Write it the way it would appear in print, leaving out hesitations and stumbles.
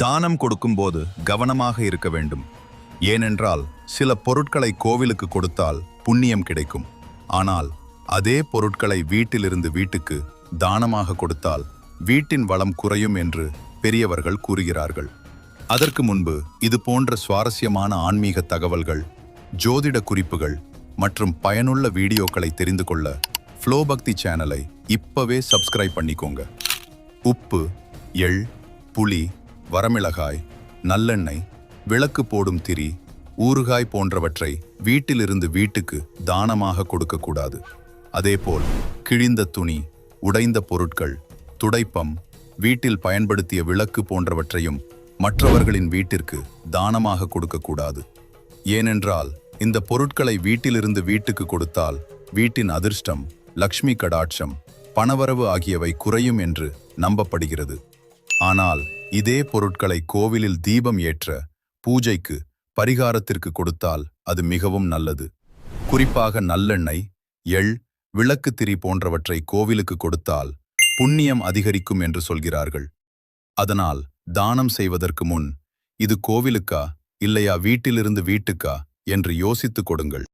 தானம் கொடுக்கும்போது கவனமாக இருக்க வேண்டும். ஏனென்றால் சில பொருட்களை கோவிலுக்கு கொடுத்தால் புண்ணியம் கிடைக்கும். ஆனால் அதே பொருட்களை வீட்டிலிருந்து வீட்டுக்கு தானமாக கொடுத்தால் வீட்டின் வளம் குறையும் என்று பெரியவர்கள் கூறுகிறார்கள். அதற்கு முன்பு இது போன்ற சுவாரஸ்யமான ஆன்மீக தகவல்கள், ஜோதிட குறிப்புகள் மற்றும் பயனுள்ள வீடியோக்களை தெரிந்து கொள்ள ஃப்ளோ பக்தி சேனலை இப்பவே சப்ஸ்கிரைப் பண்ணிக்கோங்க. உப்பு, எள், புளி, வரமிளகாய், நல்லெண்ணெய், விளக்கு போடும் திரி, ஊறுகாய் போன்றவற்றை வீட்டிலிருந்து வீட்டுக்கு தானமாக கொடுக்கக்கூடாது. அதேபோல் கிழிந்த துணி, உடைந்த பொருட்கள், துடைப்பம், வீட்டில் பயன்படுத்திய விளக்கு போன்றவற்றையும் மற்றவர்களின் வீட்டிற்கு தானமாக கொடுக்கக்கூடாது. ஏனென்றால் இந்த பொருட்களை வீட்டிலிருந்து வீட்டுக்கு கொடுத்தால் வீட்டின் அதிர்ஷ்டம், லக்ஷ்மி கடாட்சம், பணவரவு ஆகியவை குறையும் என்று நம்பப்படுகிறது. ஆனால் இதே பொருட்களை கோவிலில் தீபம் ஏற்ற, பூஜைக்கு, பரிகாரத்திற்கு கொடுத்தால் அது மிகவும் நல்லது. குறிப்பாக நல்லெண்ணெய், எள், விளக்கு திரி போன்றவற்றை கோவிலுக்கு கொடுத்தால் புண்ணியம் அதிகரிக்கும் என்று சொல்கிறார்கள். அதனால் தானம் செய்வதற்கு முன் இது கோவிலுக்கா இல்லையா வீட்டிலிருந்து வீட்டுக்கா என்று யோசித்துக் கொடுங்கள்.